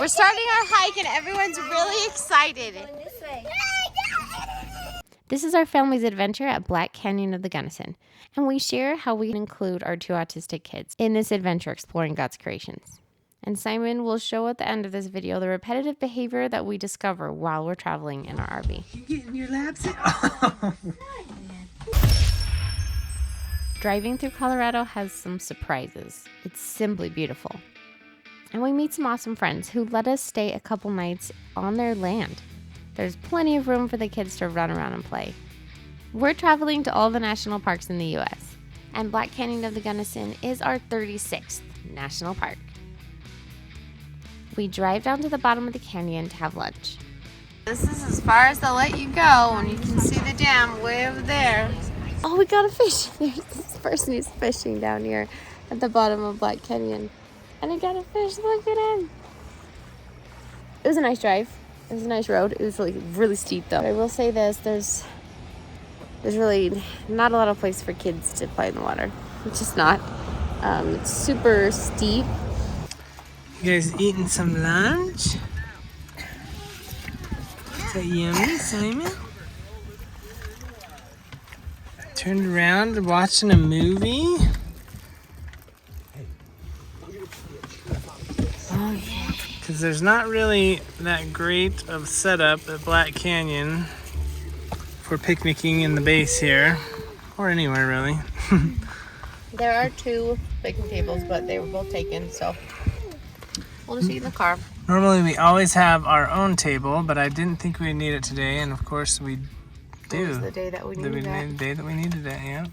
We're starting our hike and everyone's really excited. This is our family's adventure at Black Canyon of the Gunnison, and we share how we include our two autistic kids in this adventure exploring God's creations. And Simon will show at the end of this video the repetitive behavior that we discover while we're traveling in our RV. You getting your laps in? Driving through Colorado has some surprises. It's simply beautiful. And we meet some awesome friends who let us stay a couple nights on their land. There's plenty of room for the kids to run around and play. We're traveling to all the national parks in the U.S., and Black Canyon of the Gunnison is our 36th national park. We drive down to the bottom of the canyon to have lunch. This is as far as they'll let you go, and you can see the dam way over there. Oh, we got a fish. There's this person who's fishing down here at the bottom of Black Canyon. And I got a fish, look at him. It was a nice drive. It was a nice road. It was really steep though. But I will say this, there's really not a lot of place for kids to play in the water. It's just not. It's super steep. You guys eating some lunch? Is that yummy, Simon? Turned around watching a movie? Oh yeah. Because there's not really that great of setup at Black Canyon for picnicking in the base here, or anywhere really. There are 2 picnic tables, but they were both taken, so we'll just eat in the car. Normally we always have our own table, but I didn't think we'd need it today, and of course we do. It was the day that we needed it. The day that we needed it, yeah.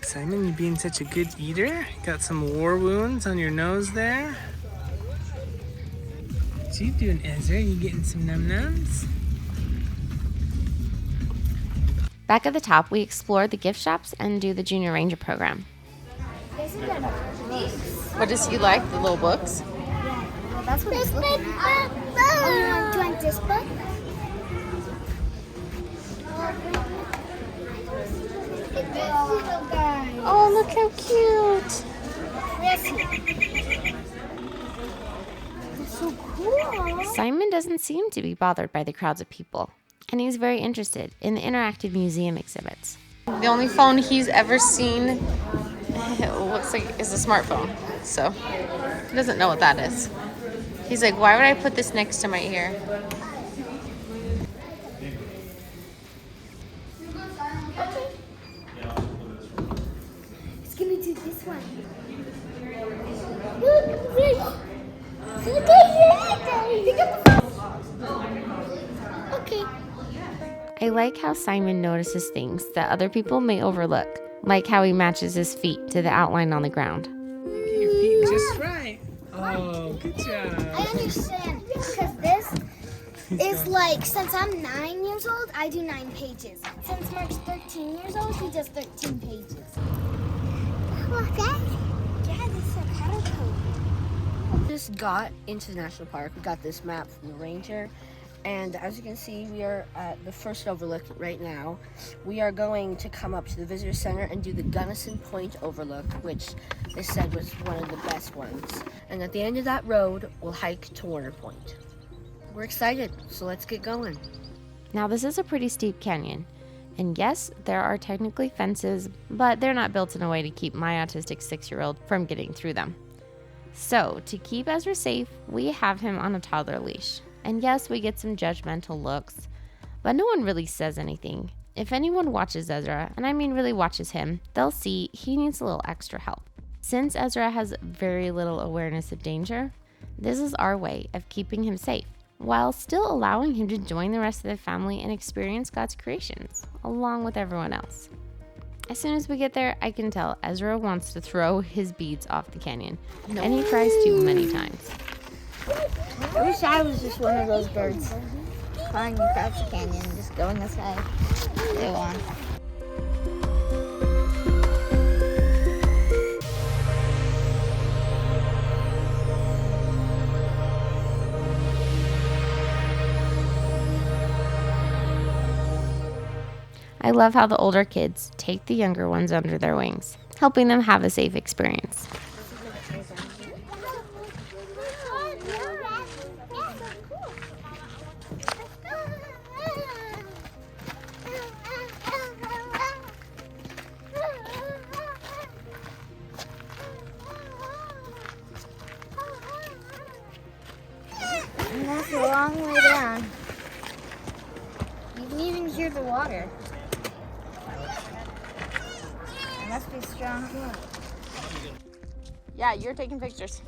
Simon, you being such a good eater? Got some war wounds on your nose there. What you doing, Ezra? You getting some num-nums? Back at the top, we explore the gift shops and do the Junior Ranger program. What does he like? The little books? Yeah, well, that's what he's looking at. Oh, you want this book? Oh, look how cute! That's so cool. Simon doesn't seem to be bothered by the crowds of people, and he's very interested in the interactive museum exhibits. The only phone he's ever seen, it looks like, is a smartphone, so he doesn't know what that is. He's like, why would I put this next to my ear? It's gonna do this one. Look at okay. I like how Simon notices things that other people may overlook, like how he matches his feet to the outline on the ground. Your feet just right. Oh, good job. I understand, because this is like, since I'm 9 years old, I do 9 pages. Since Mark's 13 years old, he does 13 pages. Look at yeah, this is a powder coat. Just got into the national park. We got this map from the ranger, and as you can see, we are at the first overlook right now. We are going to come up to the visitor center and do the Gunnison Point overlook, which they said was one of the best ones. And at the end of that road, we'll hike to Warner Point. We're excited, so let's get going. Now, this is a pretty steep canyon, and yes, there are technically fences, but they're not built in a way to keep my autistic 6-year-old from getting through them. So, to keep Ezra safe, we have him on a toddler leash. And yes, we get some judgmental looks, but no one really says anything. If anyone watches Ezra, and I mean really watches him, they'll see he needs a little extra help. Since Ezra has very little awareness of danger, this is our way of keeping him safe, while still allowing him to join the rest of the family and experience God's creations, along with everyone else. As soon as we get there, I can tell Ezra wants to throw his beads off the canyon, and he tries to many times. I wish I was just one of those birds flying across the canyon, just going this way. Go on. I love how the older kids take the younger ones under their wings, helping them have a safe experience. And that's a long way down. You can even hear the water. It must be strong. Yeah, you're taking pictures.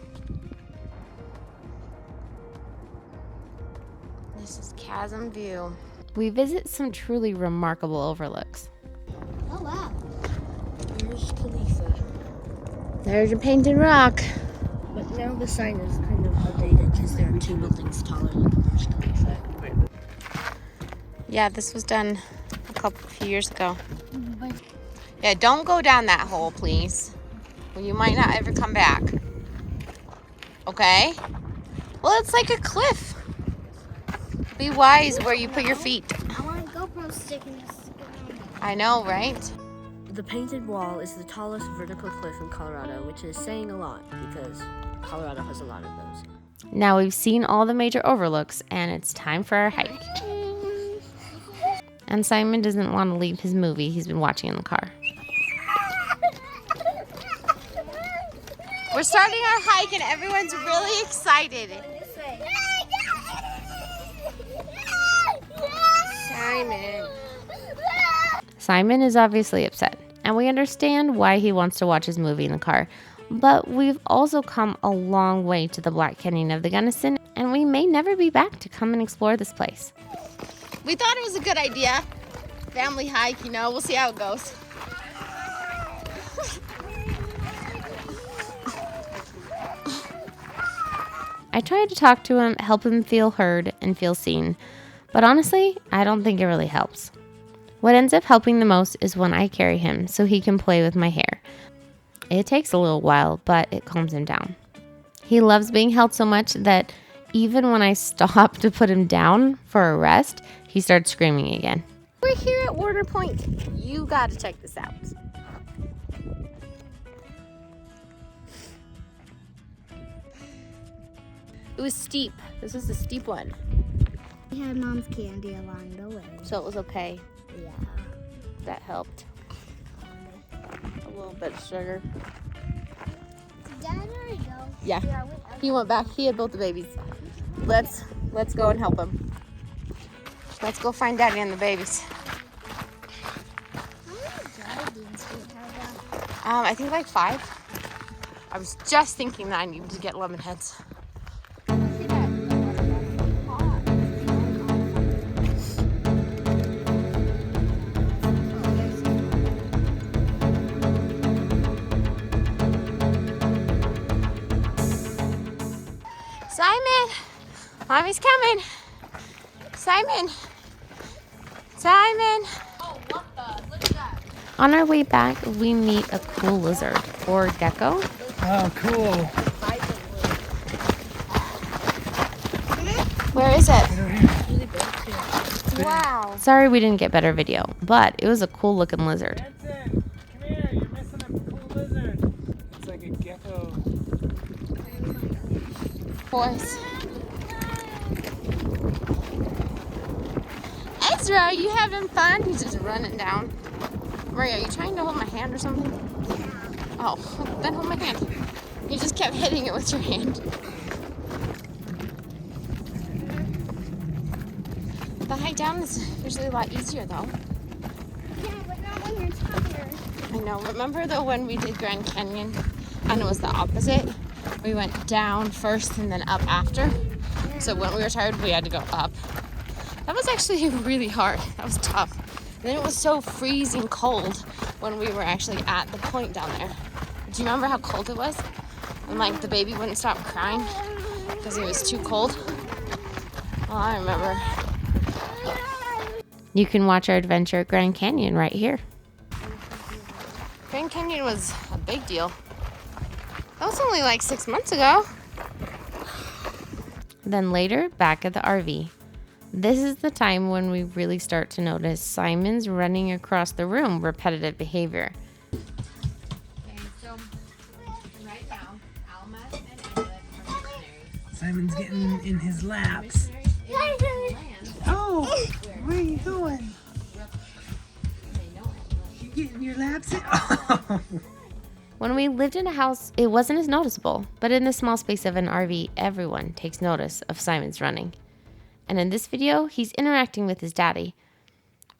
This is Chasm View. We visit some truly remarkable overlooks. Oh wow. Here's Khalifa. There's your painted rock. But now the sign is kind of outdated because there are 2 buildings taller than Burj Khalifa. Yeah, this was done a few years ago. Yeah, don't go down that hole, please. Well, you might not ever come back. Okay? Well, it's like a cliff. Be wise where you put your feet. I want a GoPro stick in this. I know, right? The painted wall is the tallest vertical cliff in Colorado, which is saying a lot because Colorado has a lot of those. Now we've seen all the major overlooks, and it's time for our hike. And Simon doesn't want to leave his movie he's been watching in the car. We're starting our hike, and everyone's really excited. This way. Simon is obviously upset, and we understand why he wants to watch his movie in the car. But we've also come a long way to the Black Canyon of the Gunnison, and we may never be back to come and explore this place. We thought it was a good idea. Family hike, you know, we'll see how it goes. I tried to talk to him, help him feel heard and feel seen, but honestly, I don't think it really helps. What ends up helping the most is when I carry him so he can play with my hair. It takes a little while, but it calms him down. He loves being held so much that even when I stop to put him down for a rest, he starts screaming again. We're here at Warner Point. You gotta check this out. It was steep. This was the steep one. We had Mom's candy along the way. So it was okay. Yeah. That helped. A little bit of sugar. Dad already go. Yeah. He went back. He had both the babies. Let's go and help him. Let's go find Daddy and the babies. How many jelly beans do you have? I think like 5. I was just thinking that I needed to get lemon heads. Simon! Mommy's coming! Simon! Simon! Oh, what the? Look at that. On our way back, we meet a cool lizard, or gecko. Oh, cool. Where is it? Really big too. Wow. Sorry we didn't get better video, but it was a cool looking lizard. Benson, come here. You're missing a cool lizard. It's like a gecko. Boys. Ezra, are you having fun? He's just running down. Maria, are you trying to hold my hand or something? Oh, then hold my hand. You just kept hitting it with your hand. The hike down is usually a lot easier though. Yeah, but not when you're tired. I know. Remember though when we did Grand Canyon and it was the opposite? We went down first and then up after. So when we were tired, we had to go up. That was actually really hard. That was tough. And then it was so freezing cold when we were actually at the point down there. Do you remember how cold it was? And like the baby wouldn't stop crying because it was too cold. Well, I remember. You can watch our adventure at Grand Canyon right here. Grand Canyon was a big deal. That was only like 6 months ago. Then later, back at the RV. This is the time when we really start to notice Simon's running across the room repetitive behavior. Simon's getting in his laps. Oh, where are you going? You getting your laps in? Oh. When we lived in a house, it wasn't as noticeable, but in the small space of an RV, everyone takes notice of Simon's running. And in this video, he's interacting with his daddy.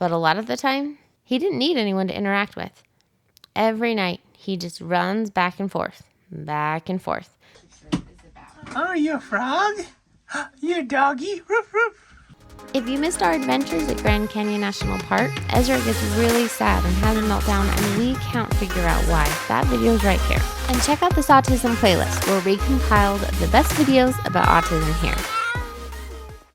But a lot of the time, he didn't need anyone to interact with. Every night, he just runs back and forth, back and forth. Oh, you a frog? You a doggy? Roof, roof. If you missed our adventures at Grand Canyon National Park, Ezra gets really sad and has a meltdown, and we can't figure out why. That video's right here. And check out this autism playlist where we compiled the best videos about autism here.